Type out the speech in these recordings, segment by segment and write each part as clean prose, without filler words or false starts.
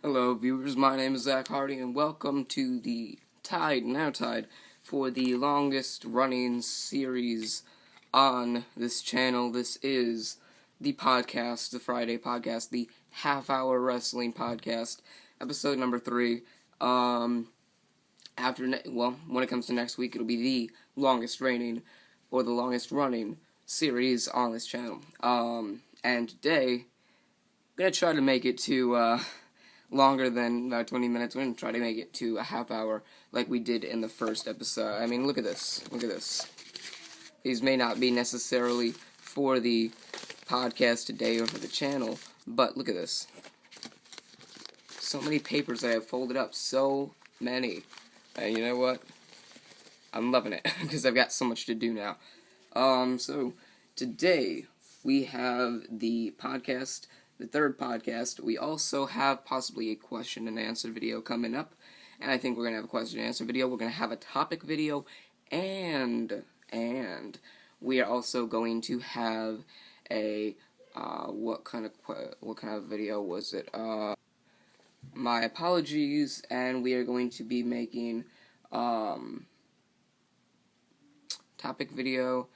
Hello viewers, my name is Zach Hardy and welcome to the Now Tide, for the longest running series on this channel. This is the podcast, the Friday podcast, the half-hour wrestling podcast, episode number 3. When it comes to next week, it'll be the longest reigning, or the longest running series on this channel. And today, I'm gonna try to make it to, longer than about 20 minutes. We're going to try to make it to a half hour like we did in the first episode. I mean, look at this. Look at this. These may not be necessarily for the podcast today or for the channel, but look at this. So many papers I have folded up. So many. And you know what? I'm loving it because I've got so much to do now. So today we have the podcast, the third podcast. We also have possibly a question and answer video coming up, and I think we're going to have a question and answer video. We're going to have a topic video, and we are also going to have a, what kind of video was it? My apologies, and we are going to be making, topic video,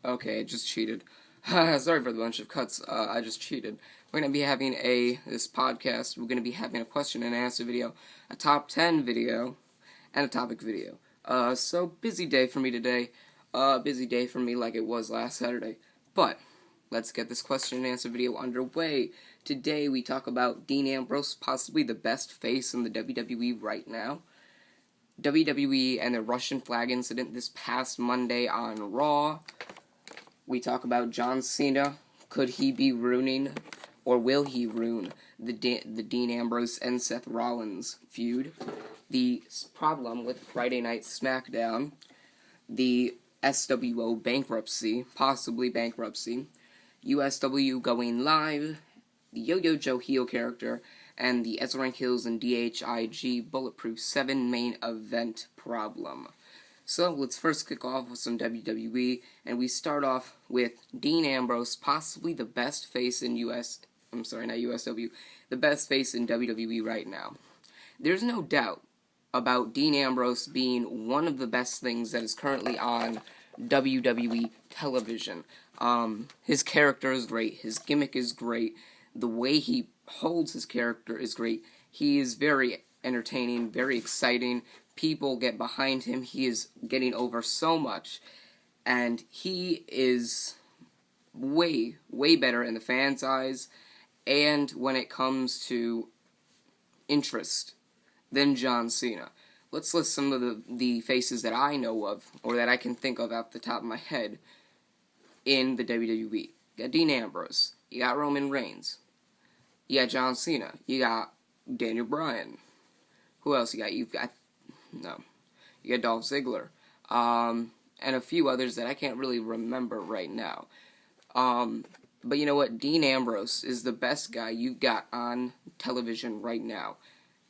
okay, I just cheated. Sorry for the bunch of cuts, I just cheated. We're going to be having this podcast, we're going to be having a question and answer video, a top 10 video, and a topic video. So busy day for me today, busy day for me like it was last Saturday. But, let's get this question and answer video underway. Today we talk about Dean Ambrose, possibly the best face in the WWE right now. WWE and the Russian flag incident this past Monday on Raw. We talk about John Cena. Could he be ruining, or will he ruin, the Dean Ambrose and Seth Rollins feud? The problem with Friday Night SmackDown. The SWO bankruptcy, possibly bankruptcy. USW going live. The Yo-Yo Joe heel character. And the Ezra Hills and DHIG Bulletproof 7 main event problem. So, let's first kick off with some WWE, and we start off with Dean Ambrose, possibly the best face in USW, the best face in WWE right now. There's no doubt about Dean Ambrose being one of the best things that is currently on WWE television. His character is great, his gimmick is great, the way he holds his character is great. He is very entertaining, very exciting. People get behind him. He is getting over so much, and he is way better in the fans' eyes, and when it comes to interest, than John Cena. Let's list some of the faces that I know of, or that I can think of off the top of my head, in the WWE. You got Dean Ambrose, you got Roman Reigns, you got John Cena, you got Daniel Bryan. Who else you got? You got Dolph Ziggler, and a few others that I can't really remember right now. But you know what? Dean Ambrose is the best guy you've got on television right now.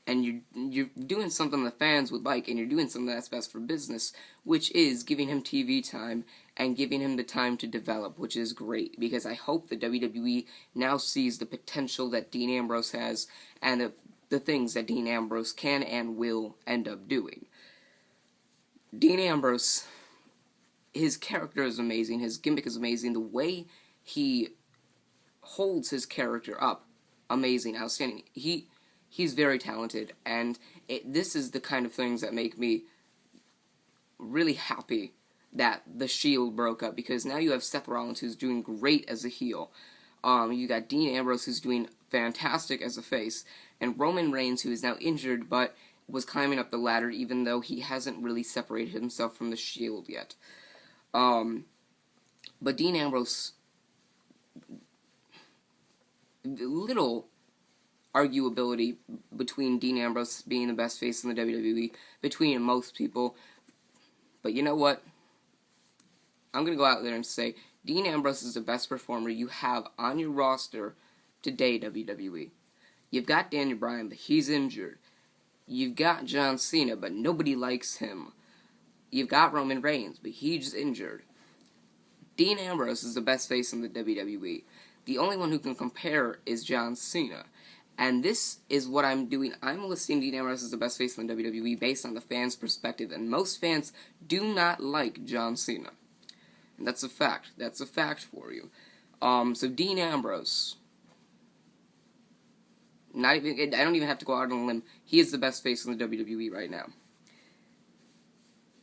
And you're doing something the fans would like, and you're doing something that's best for business, which is giving him TV time and giving him the time to develop, which is great, because I hope the WWE now sees the potential that Dean Ambrose has, and the things that Dean Ambrose can and will end up doing. Dean Ambrose, his character is amazing, his gimmick is amazing, the way he holds his character up, amazing, outstanding. He's very talented, and this is the kind of things that make me really happy that the Shield broke up, because now you have Seth Rollins, who's doing great as a heel. You got Dean Ambrose, who's doing fantastic as a face, and Roman Reigns, who is now injured, but was climbing up the ladder, even though he hasn't really separated himself from the Shield yet. But Dean Ambrose, little arguability between Dean Ambrose being the best face in the WWE, between most people. But you know what? I'm going to go out there and say, Dean Ambrose is the best performer you have on your roster today, WWE. You've got Daniel Bryan, but he's injured. You've got John Cena, but nobody likes him. You've got Roman Reigns, but he's injured. Dean Ambrose is the best face in the WWE. The only one who can compare is John Cena. And this is what I'm doing. I'm listing Dean Ambrose as the best face in the WWE based on the fans' perspective, and most fans do not like John Cena. And that's a fact. That's a fact for you. So Dean Ambrose, I don't even have to go out on a limb. He is the best face in the WWE right now.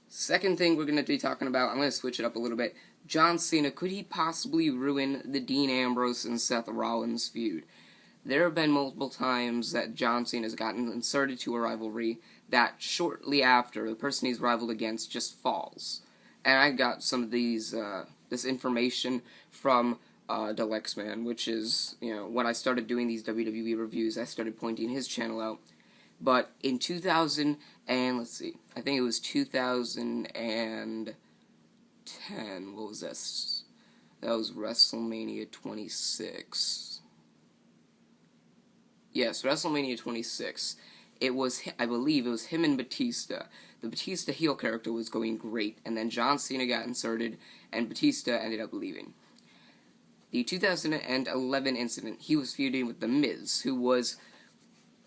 Second thing we're going to be talking about, I'm going to switch it up a little bit. John Cena, could he possibly ruin the Dean Ambrose and Seth Rollins feud? There have been multiple times that John Cena has gotten inserted to a rivalry that shortly after, the person he's rivaled against just falls. And I got some of this information from Delexman, which is, when I started doing these WWE reviews, I started pointing his channel out. But in 2000 and, let's see, I think it was 2010, what was this? That was WrestleMania 26. Yes, WrestleMania 26. It was, I believe, it was him and Batista. The Batista heel character was going great, and then John Cena got inserted, and Batista ended up leaving. The 2011 incident, he was feuding with The Miz, who was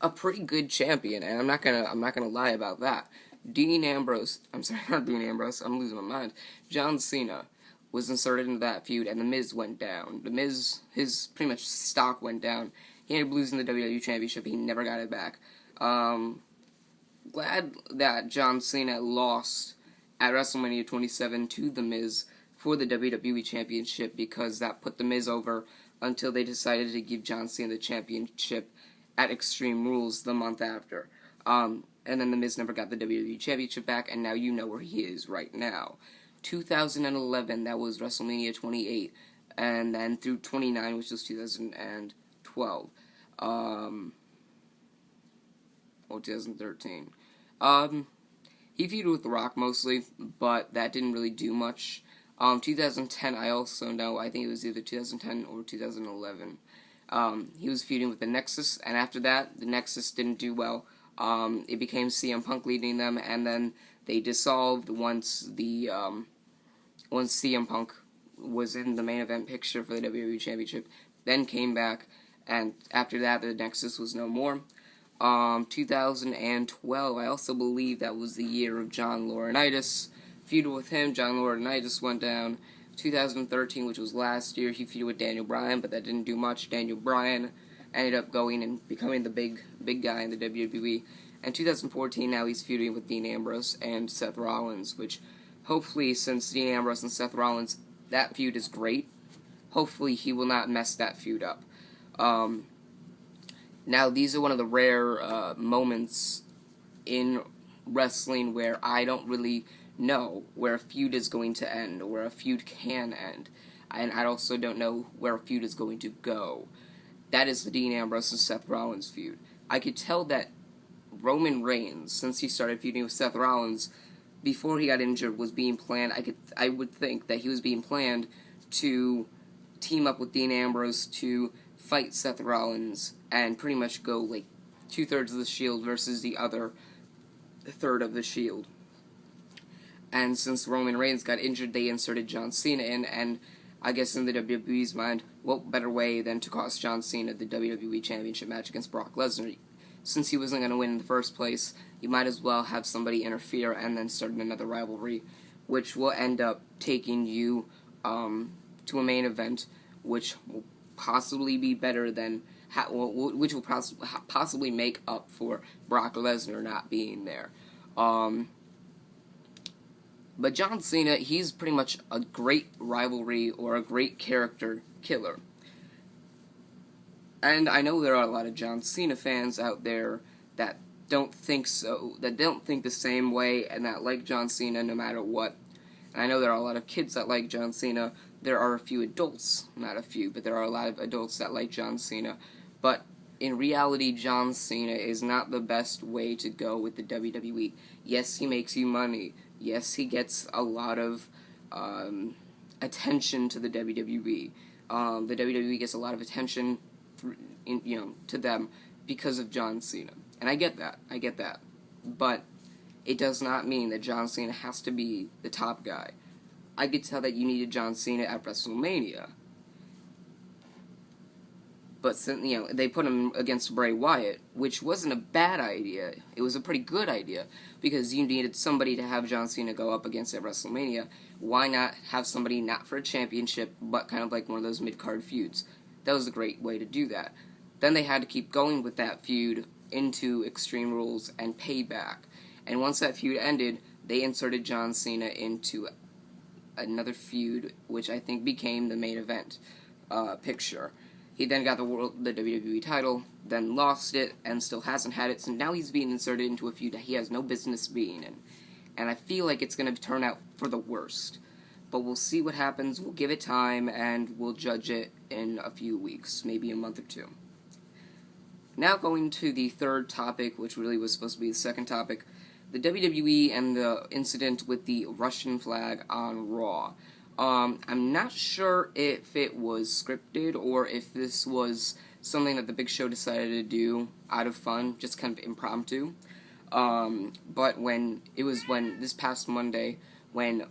a pretty good champion, and I'm not gonna lie about that. Dean Ambrose, I'm sorry, not Dean Ambrose, I'm losing my mind. John Cena was inserted into that feud, and The Miz went down. The Miz, his pretty much stock went down. He ended up losing the WWE Championship. He never got it back. Glad that John Cena lost at WrestleMania 27 to The Miz for the WWE Championship, because that put The Miz over until they decided to give John Cena the championship at Extreme Rules the month after. And then The Miz never got the WWE Championship back, and now you know where he is right now. 2011, that was WrestleMania 28, and then through 29, which was 2012. Or 2013. He feuded with The Rock mostly, but that didn't really do much. 2010, I also know, I think it was either 2010 or 2011. He was feuding with the Nexus, and after that, the Nexus didn't do well. It became CM Punk leading them, and then they dissolved once CM Punk was in the main event picture for the WWE Championship, then came back, and after that, the Nexus was no more. 2012, I also believe that was the year of John Laurinaitis. Feuded with him, John Laurinaitis went down. 2013, which was last year, he feuded with Daniel Bryan, but that didn't do much. Daniel Bryan ended up going and becoming the big guy in the WWE. And 2014, now he's feuding with Dean Ambrose and Seth Rollins, which hopefully, since Dean Ambrose and Seth Rollins, that feud is great, hopefully he will not mess that feud up. Now, these are one of the rare moments in wrestling where I don't really know where a feud is going to end, or where a feud can end. And I also don't know where a feud is going to go. That is the Dean Ambrose and Seth Rollins feud. I could tell that Roman Reigns, since he started feuding with Seth Rollins, before he got injured, was being planned. I would think that he was being planned to team up with Dean Ambrose to fight Seth Rollins and pretty much go like 2/3 of the Shield versus the other third of the Shield. And since Roman Reigns got injured, they inserted John Cena in, and I guess in the WWE's mind, what better way than to cost John Cena the WWE Championship match against Brock Lesnar? Since he wasn't going to win in the first place, you might as well have somebody interfere and then start another rivalry, which will end up taking you to a main event, which will possibly be better than, which will possibly make up for Brock Lesnar not being there. But John Cena, he's pretty much a great rivalry or a great character killer. And I know there are a lot of John Cena fans out there that don't think so, that don't think the same way, and that like John Cena no matter what. And I know there are a lot of kids that like John Cena. There are a few adults, not a few, but there are a lot of adults that like John Cena. But in reality, John Cena is not the best way to go with the WWE. Yes, he makes you money. Yes, he gets a lot of attention to the WWE. The WWE gets a lot of attention, to them because of John Cena, and I get that. But it does not mean that John Cena has to be the top guy. I could tell that you needed John Cena at WrestleMania. But they put him against Bray Wyatt, which wasn't a bad idea. It was a pretty good idea, because you needed somebody to have John Cena go up against at WrestleMania. Why not have somebody not for a championship, but kind of like one of those mid-card feuds? That was a great way to do that. Then they had to keep going with that feud into Extreme Rules and Payback. And once that feud ended, they inserted John Cena into another feud, which I think became the main event picture. He then got the WWE title, then lost it, and still hasn't had it, so now he's being inserted into a feud that he has no business being in. And I feel like it's going to turn out for the worst. But we'll see what happens, we'll give it time, and we'll judge it in a few weeks, maybe a month or two. Now going to the third topic, which really was supposed to be the second topic, the WWE and the incident with the Russian flag on Raw. I'm not sure if it was scripted or if this was something that the Big Show decided to do out of fun, just kind of impromptu. But when this past Monday, when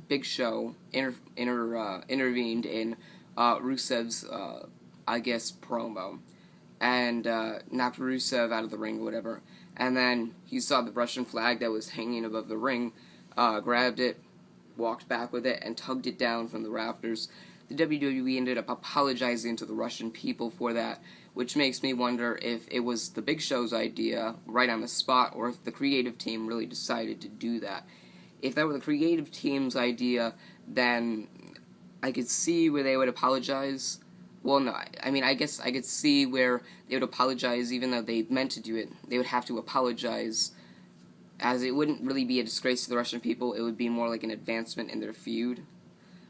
Big Show intervened in Rusev's, promo, and knocked Rusev out of the ring or whatever, and then he saw the Russian flag that was hanging above the ring, grabbed it, walked back with it, and tugged it down from the rafters. The WWE ended up apologizing to the Russian people for that, which makes me wonder if it was the Big Show's idea right on the spot, or if the creative team really decided to do that. If that were the creative team's idea, then I could see where they would apologize. Well, no, I guess I could see where they would apologize even though they meant to do it. They would have to apologize, as it wouldn't really be a disgrace to the Russian people. It would be more like an advancement in their feud.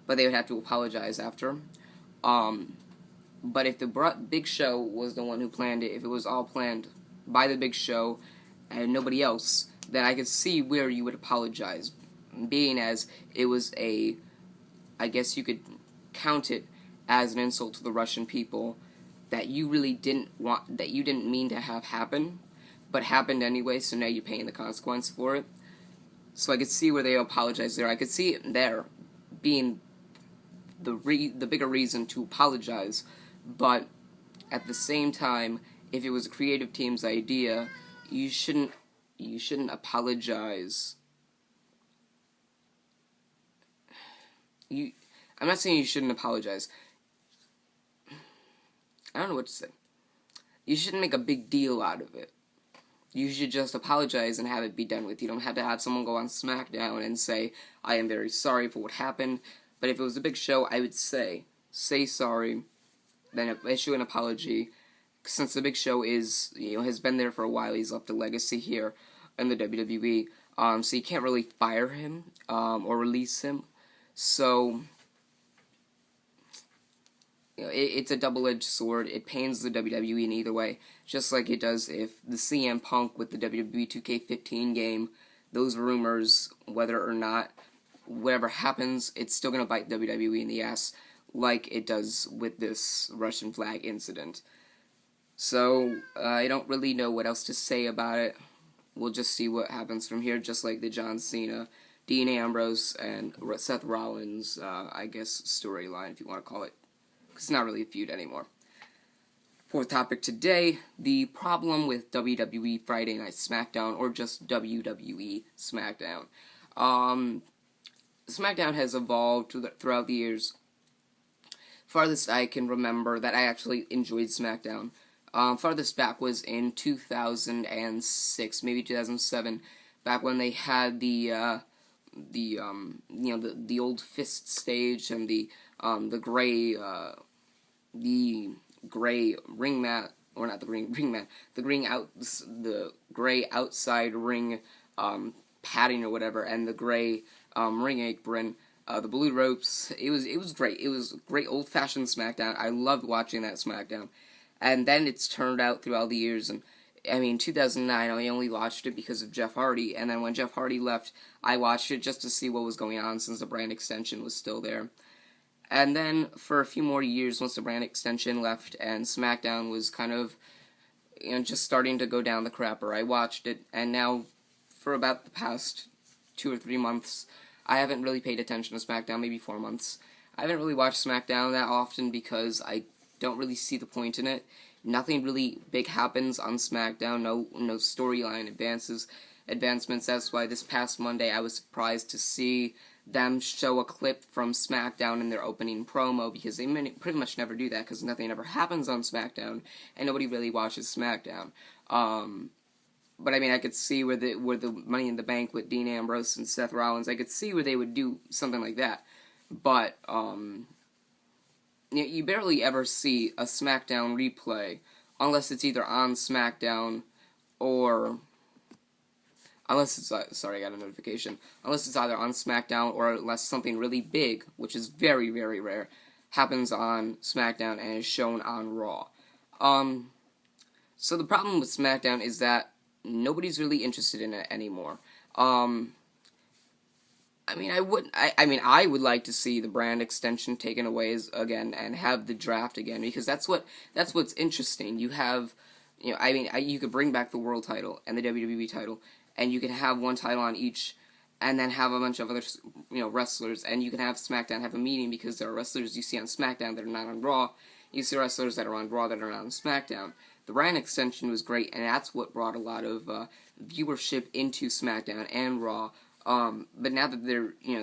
But they would have to apologize after. But if the Big Show was the one who planned it, if it was all planned by the Big Show and nobody else, then I could see where you would apologize. Being as it was I guess you could count it as an insult to the Russian people that you really didn't want, that you didn't mean to have happen, but happened anyway, so now you're paying the consequence for it. So I could see where they apologize there. I could see it there being the bigger reason to apologize, but at the same time, if it was a creative team's idea, you shouldn't apologize. I'm not saying you shouldn't apologize. I don't know what to say. You shouldn't make a big deal out of it. You should just apologize and have it be done with. You don't have to have someone go on SmackDown and say, I am very sorry for what happened. But if it was a Big Show, I would say sorry, then issue an apology. Since the Big Show has been there for a while, he's left a legacy here in the WWE. So you can't really fire him or release him. So it's a double-edged sword. It pains the WWE in either way, just like it does if the CM Punk with the WWE 2K15 game, those rumors, whether or not, whatever happens, it's still going to bite WWE in the ass, like it does with this Russian flag incident. So, I don't really know what else to say about it. We'll just see what happens from here, just like the John Cena, Dean Ambrose, and Seth Rollins, storyline, if you want to call it. It's not really a feud anymore. Fourth topic today, the problem with WWE Friday Night SmackDown, or just WWE SmackDown. SmackDown has evolved throughout the years. Farthest I can remember that I actually enjoyed SmackDown. Farthest back was in 2006, maybe 2007, back when they had the old fist stage and the gray ring mat, or not the ring mat, the gray outside ring padding or whatever, and the gray ring apron, the blue ropes. It was great. It was great old fashioned SmackDown. I loved watching that SmackDown. And then it's turned out through all the years, and 2009, I only watched it because of Jeff Hardy, and then when Jeff Hardy left, I watched it just to see what was going on, since the brand extension was still there. And then, for a few more years, once the brand extension left, and SmackDown was kind of, just starting to go down the crapper, I watched it, and now, for about the past 2 or 3 months, I haven't really paid attention to SmackDown, maybe 4 months. I haven't really watched SmackDown that often because I don't really see the point in it. Nothing really big happens on SmackDown. No storyline advancements. That's why this past Monday I was surprised to see them show a clip from SmackDown in their opening promo, because they pretty much never do that, because nothing ever happens on SmackDown and nobody really watches SmackDown. But I mean, I could see where the Money in the Bank with Dean Ambrose and Seth Rollins, I could see where they would do something like that. But you barely ever see a SmackDown replay unless it's either on SmackDown or unless it's sorry, I got a notification. Unless it's either on SmackDown or unless something really big, which is very, very rare, happens on SmackDown and is shown on Raw. So the problem with SmackDown is that nobody's really interested in it anymore. I mean, I would like to see the brand extension taken away again and have the draft again, because that's what's interesting. You have, you could bring back the world title and the WWE title, and you can have one title on each, and then have a bunch of other, wrestlers, and you can have SmackDown have a meeting, because there are wrestlers you see on SmackDown that are not on Raw. You see wrestlers that are on Raw that are not on SmackDown. The brand extension was great, and that's what brought a lot of viewership into SmackDown and Raw. But now that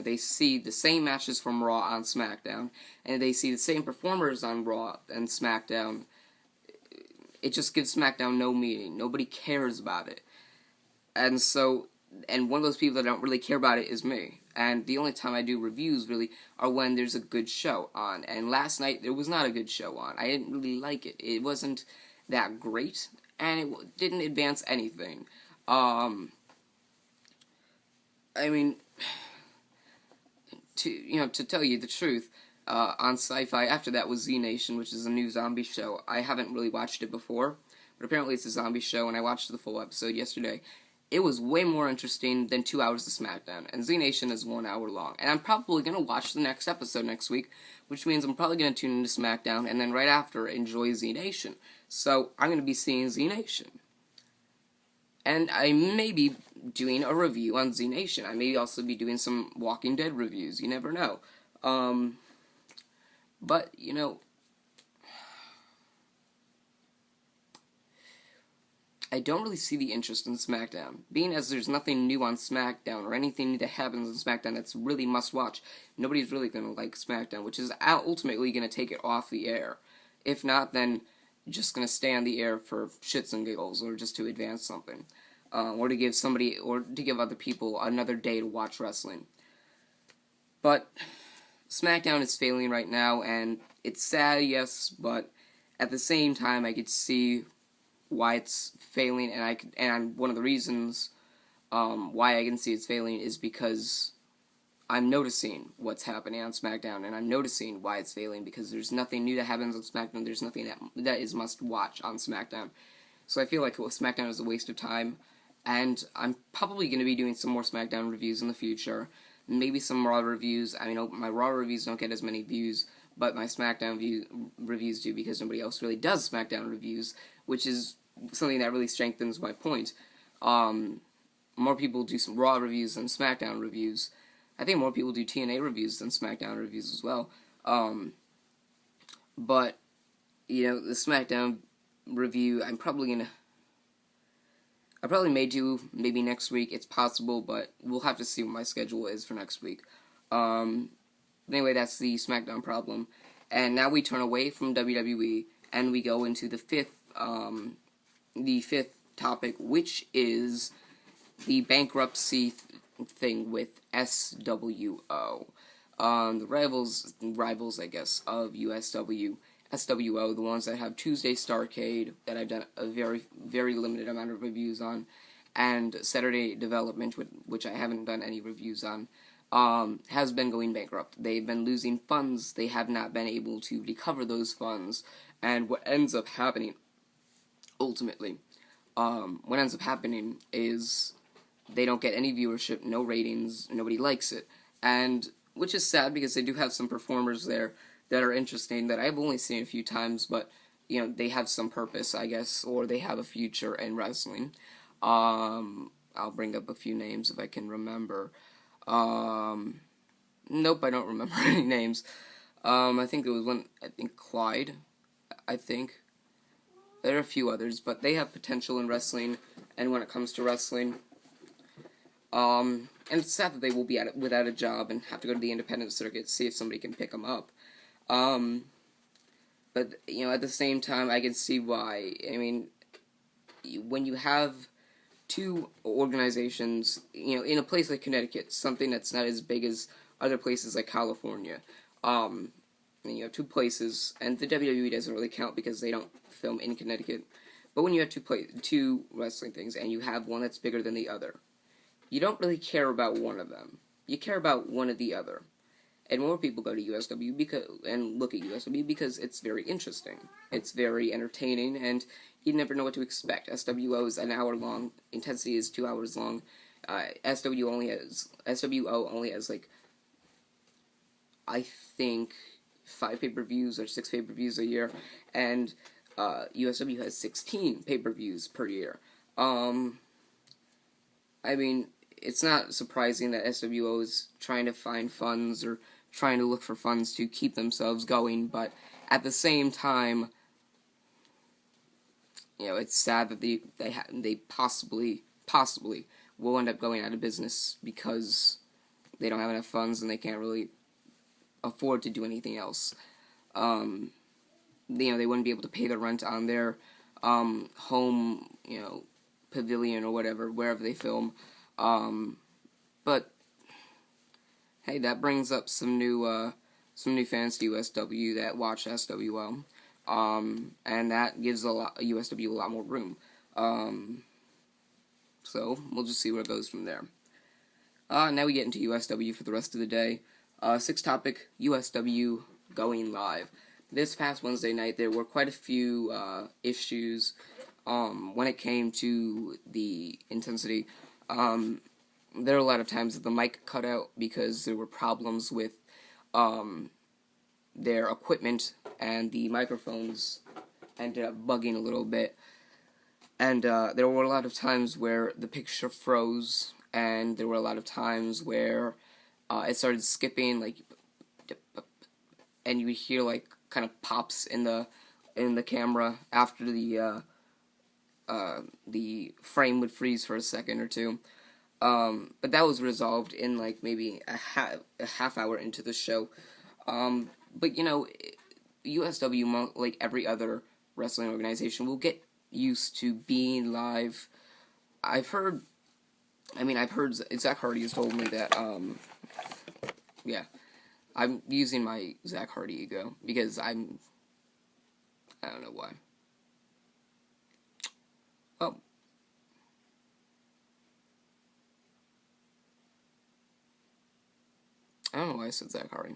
they see the same matches from Raw on SmackDown, and they see the same performers on Raw and SmackDown, it just gives SmackDown no meaning. Nobody cares about it. And one of those people that don't really care about it is me. And the only time I do reviews, really, are when there's a good show on. And last night, there was not a good show on. I didn't really like it. It wasn't that great, and it didn't advance anything. I mean, to tell you the truth, on Sci-Fi, after that was Z Nation, which is a new zombie show. I haven't really watched it before, but apparently it's a zombie show, and I watched the full episode yesterday. It was way more interesting than 2 hours of SmackDown, and Z Nation is 1 hour long. And I'm probably going to watch the next episode next week, which means I'm probably going to tune into SmackDown, and then right after, enjoy Z Nation. So, I'm going to be seeing Z Nation. And I may be doing a review on Z Nation. I may also be doing some Walking Dead reviews. You never know. But, I don't really see the interest in SmackDown. Being as there's nothing new on SmackDown, or anything new that happens on SmackDown that's really must-watch, nobody's really going to like SmackDown, which is ultimately going to take it off the air. If not, then just going to stay on the air for shits and giggles, or just to advance something. Or to give other people another day to watch wrestling. But SmackDown is failing right now, and it's sad, yes, but at the same time, I could see why it's failing, and one of the reasons why I can see it's failing is because I'm noticing what's happening on SmackDown, and I'm noticing why it's failing, because there's nothing new that happens on SmackDown. There's nothing that is must-watch on SmackDown. So I feel like SmackDown is a waste of time, and I'm probably going to be doing some more SmackDown reviews in the future. Maybe some Raw reviews. I mean, my Raw reviews don't get as many views, but my SmackDown reviews do, because nobody else really does SmackDown reviews, which is something that really strengthens my point. More people do some Raw reviews than SmackDown reviews. I think more people do TNA reviews than SmackDown reviews as well. But, the SmackDown review, I probably may do maybe next week. It's possible, but we'll have to see what my schedule is for next week. Anyway, that's the SmackDown problem. And now we turn away from WWE, and we go into the fifth topic, which is the bankruptcy thing with SWO. The rivals, I guess, of USW. SWO, the ones that have Tuesday Starrcade, that I've done a very, very limited amount of reviews on, and Saturday Development, which I haven't done any reviews on, has been going bankrupt. They've been losing funds. They have not been able to recover those funds, and what ends up happening, ultimately, is they don't get any viewership, no ratings, nobody likes it, and which is sad, because they do have some performers there that are interesting, that I've only seen a few times, but, they have some purpose, I guess, or they have a future in wrestling. I'll bring up a few names if I can remember. Nope, I don't remember any names. I think Clyde. I think. There are a few others, but they have potential in wrestling, and when it comes to wrestling. And it's sad that they will be without a job and have to go to the independent circuit to see if somebody can pick them up. But, at the same time, I can see why. I mean, when you have two organizations, in a place like Connecticut, something that's not as big as other places like California, and you have two places, and the WWE doesn't really count because they don't film in Connecticut, but when you have two wrestling things, and you have one that's bigger than the other, you don't really care about one of them. You care about one of the other. And more people go to USW and look at USW because it's very interesting. It's very entertaining, and you never know what to expect. SWO is an hour long. Intensity is 2 hours long. SWO only has like, I think, 5 pay-per-views or 6 pay-per-views a year, and USW has 16 pay-per-views per year. I mean, it's not surprising that SWO is trying to find funds or trying to look for funds to keep themselves going, but at the same time, it's sad that they possibly will end up going out of business because they don't have enough funds and they can't really afford to do anything else. They wouldn't be able to pay the rent on their home, pavilion or whatever, wherever they film. But hey, that brings up some new fans to USW that watch SWO, and that gives USW a lot more room. So we'll just see where it goes from there. Now we get into USW for the rest of the day. Sixth topic: USW going live. This past Wednesday night, there were quite a few issues when it came to the intensity. There were a lot of times that the mic cut out because there were problems with their equipment, and the microphones ended up bugging a little bit. And there were a lot of times where the picture froze, and there were a lot of times where it started skipping, like, and you would hear like kind of pops in the camera after the frame would freeze for a second or two. But that was resolved in like maybe a half hour into the show. But USW, like every other wrestling organization, will get used to being live. I've heard Zach Hardy has told me that, I'm using my Zach Hardy ego because I don't know why. Oh. I don't know why I said Zach Hardy.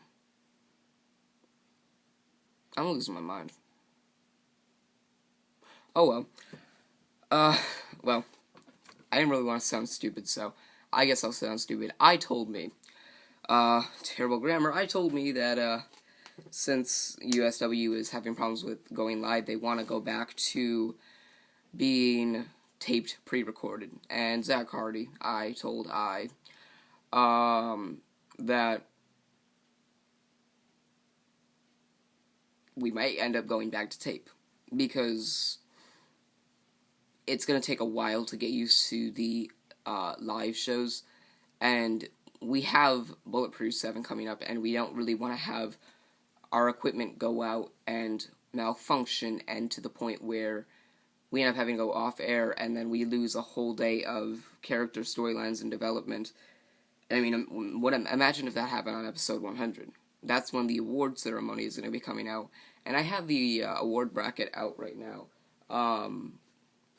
I'm losing my mind. Oh well. Well, I didn't really want to sound stupid, so I guess I'll sound stupid. Terrible grammar. I told me that, since USW is having problems with going live, they want to go back to being taped, pre-recorded. And Zach Hardy, that we might end up going back to tape, because it's going to take a while to get used to the live shows, and we have Bulletproof 7 coming up, and we don't really want to have our equipment go out and malfunction, and to the point where we end up having to go off air, and then we lose a whole day of character storylines and development. I mean, imagine if that happened on episode 100. That's when the award ceremony is going to be coming out, and I have the award bracket out right now.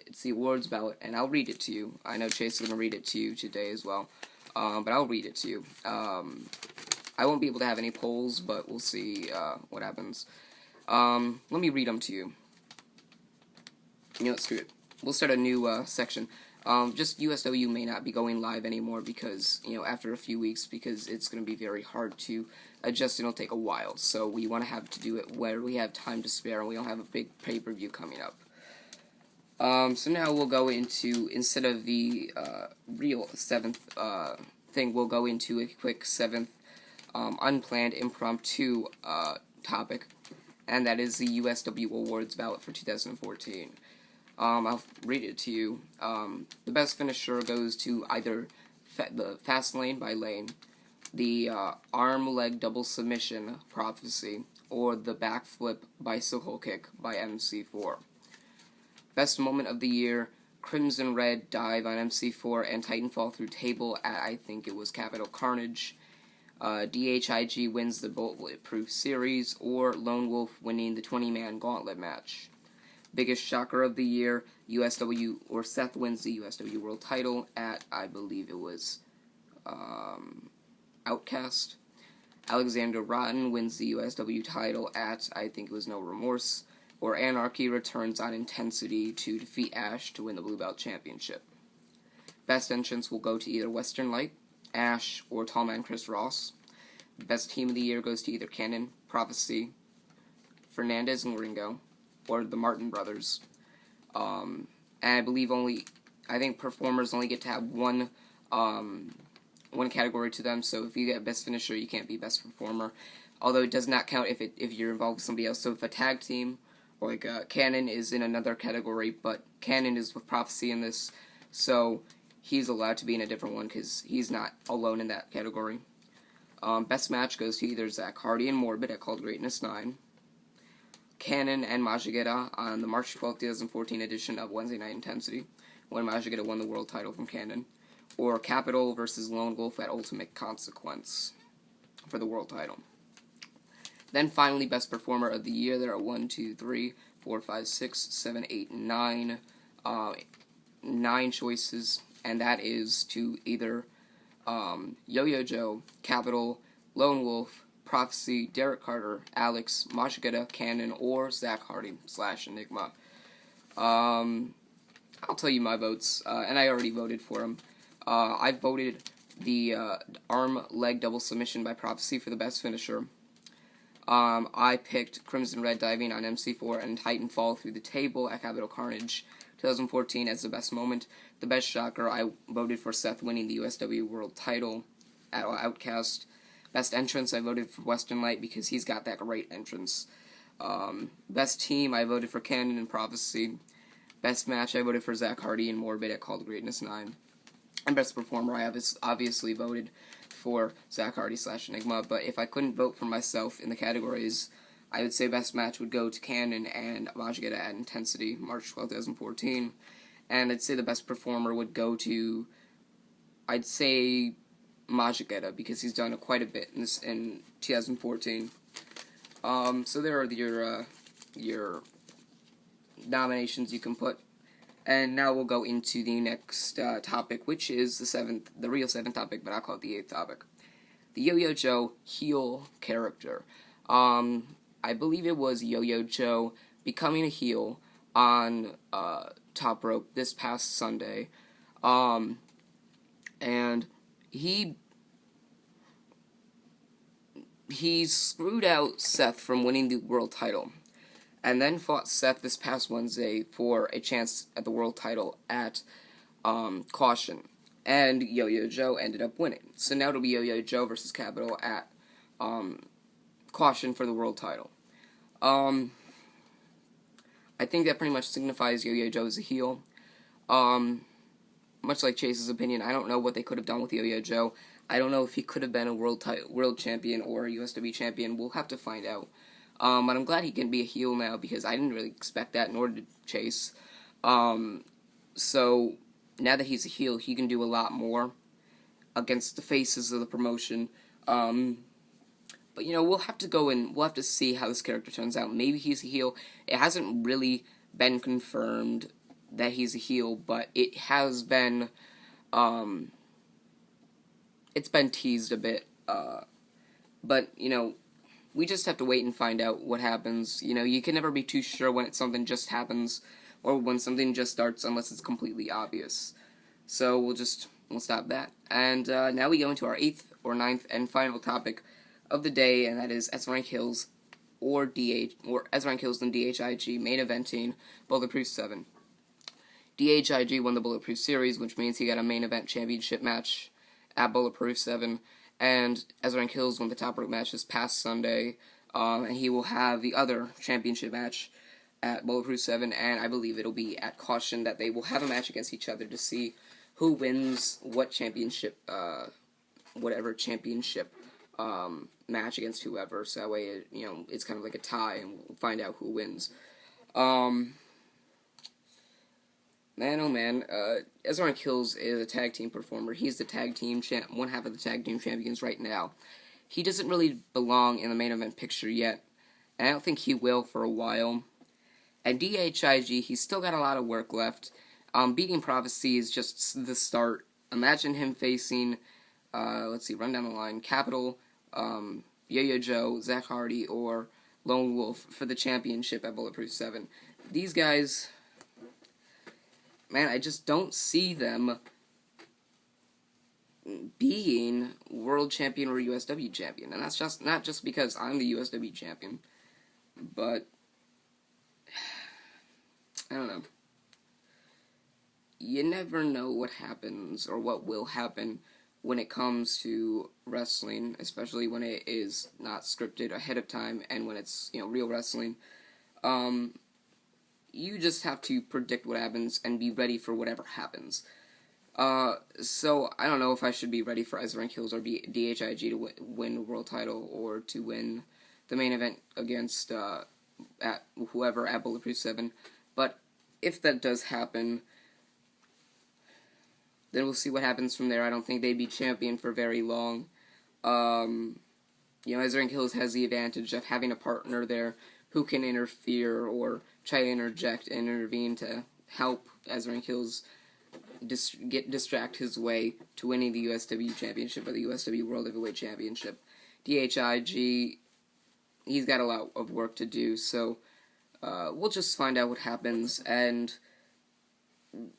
It's the awards ballot, and I'll read it to you. I know Chase is going to read it to you today as well, but I'll read it to you. I won't be able to have any polls, but we'll see what happens. Let me read them to you. Screw it. We'll start a new section. Just USW may not be going live anymore because, after a few weeks, because it's going to be very hard to adjust, and it'll take a while. So we want to have to do it where we have time to spare and we don't have a big pay-per-view coming up. So now we'll go into, instead of the real 7th thing, we'll go into a quick 7th unplanned impromptu topic. and that is the USW Awards ballot for 2014. I'll read it to you. The best finisher goes to either the Fast Lane by Lane, the arm leg double submission Prophecy, or the backflip bicycle kick by MC4. Best moment of the year, Crimson Red dive on MC4 and Titanfall through table at, I think it was Capital Carnage. DHIG wins the Bulletproof Series, or Lone Wolf winning the 20-man gauntlet match. Biggest shocker of the year, USW, or Seth wins the USW World title at, I believe it was, Outcast. Alexander Rotten wins the USW title at, I think it was No Remorse, or Anarchy returns on Intensity to defeat Ash to win the Blue Belt Championship. Best entrance will go to either Western Light, Ash, or Tallman Chris Ross. Best team of the year goes to either Cannon, Prophecy, Fernandez and Ringo, or the Martin brothers. And I believe I think performers only get to have one category to them, so if you get best finisher, you can't be best performer. Although it does not count if you're involved with somebody else. So if a tag team, or like Cannon is in another category, but Cannon is with Prophecy in this, so he's allowed to be in a different one because he's not alone in that category. Best match goes to either Zach Hardy and Morbid at Called Greatness 9, Cannon and Majigeta on the March 12, 2014 edition of Wednesday Night Intensity, when Majigeta won the world title from Cannon, or Capital versus Lone Wolf at Ultimate Consequence for the world title. Then finally, best performer of the year. There are 1, 2, 3, 4, 5, 6, 7, 8, 9, 9 choices, and that is to either Yo-Yo Joe, Capital, Lone Wolf, Prophecy, Derek Carter, Alex, Majigeta, Cannon, or Zach Hardy / Enigma. I'll tell you my votes, and I already voted for them. I voted the arm leg double submission by Prophecy for the best finisher. I picked Crimson Red diving on MC4 and Titanfall through the table at Capital Carnage 2014 as the best moment. The best shocker, I voted for Seth winning the USW World title at Outcast. Best entrance, I voted for Western Light because he's got that great entrance. Best team, I voted for Cannon and Prophecy. Best match, I voted for Zach Hardy and Morbid at Called Greatness 9. And best performer, I obviously voted for Zach Hardy / Enigma, but if I couldn't vote for myself in the categories, I would say best match would go to Cannon and Majigeta at Intensity, March 12, 2014. And I'd say the best performer would go to, I'd say, Majigeta, because he's done quite a bit in 2014. So there are your nominations you can put. And now we'll go into the next topic, which is the real seventh topic, but I'll call it the 8th topic. The Yo-Yo Joe heel character. I believe it was Yo-Yo Joe becoming a heel on Top Rope this past Sunday. And he screwed out Seth from winning the world title, and then fought Seth this past Wednesday for a chance at the world title at Caution. And Yo-Yo Joe ended up winning. So now it'll be Yo-Yo Joe versus Capital at Caution for the world title. I think that pretty much signifies Yo-Yo Joe as a heel. Much like Chase's opinion, I don't know what they could have done with Yo-Yo Joe. I don't know if he could have been a world champion or a USW champion. We'll have to find out. But I'm glad he can be a heel now, because I didn't really expect that, nor did Chase. So now that he's a heel, he can do a lot more against the faces of the promotion. But, we'll have to go and we'll have to see how this character turns out. Maybe he's a heel. It hasn't really been confirmed that he's a heel, but it has been, it's been teased a bit. But, we just have to wait and find out what happens. You can never be too sure when something just happens, or when something just starts, unless it's completely obvious. So we'll stop that. And now we go into our 8th or 9th and final topic of the day, and that is S-Rank Hills or S-Rank Hills and DHIG main eventing Bulletproof 7. DHIG won the Bulletproof Series, which means he got a main event championship match at Bulletproof 7. And S-Rank Hills won the Top Rope match this past Sunday and he will have the other championship match at Bulletproof 7, and I believe it'll be at Caution that they will have a match against each other to see who wins what championship, whatever championship match against whoever. So that way, it's kind of like a tie, and we'll find out who wins. Man, oh man, Ezra Kills is a tag team performer. He's the tag team one half of the tag team champions right now. He doesn't really belong in the main event picture yet, and I don't think he will for a while. At DHIG, he's still got a lot of work left. Beating Prophecy is just the start. Imagine him facing, run down the line, Capital, Yo-Yo Joe, Zach Hardy, or Lone Wolf for the championship at Bulletproof 7. These guys, man, I just don't see them being world champion or USW champion. And that's just not just because I'm the USW champion, but I don't know. You never know what happens or what will happen when it comes to wrestling, especially when it is not scripted ahead of time and when it's, real wrestling. You just have to predict what happens and be ready for whatever happens. So I don't know if I should be ready for Ezra Kills or DHIG to win the world title or to win the main event against at whoever at Bulletproof 7. But if that does happen, then we'll see what happens from there. I don't think they'd be champion for very long. Ezra Kills has the advantage of having a partner there who can interfere or try to interject and intervene to help Ezra Kills distract his way to winning the USW Championship or the USW World Heavyweight Championship. DHIG, he's got a lot of work to do, so we'll just find out what happens, and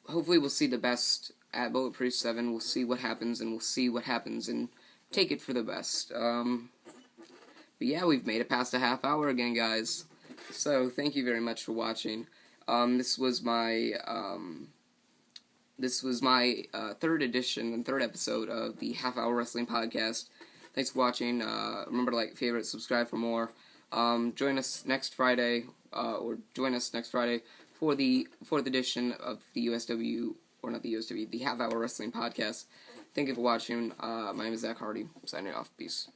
hopefully we'll see the best at Bulletproof 7. We'll see what happens, and we'll see what happens, and take it for the best. But yeah, we've made it past a half hour again, guys. So thank you very much for watching. This was my third edition and third episode of the Half Hour Wrestling Podcast. Thanks for watching. Remember to like, favorite, subscribe for more. Join us next Friday, for the fourth edition of the USW, or not the USW, the Half Hour Wrestling Podcast. Thank you for watching. My name is Zach Hardy. Signing off. Peace.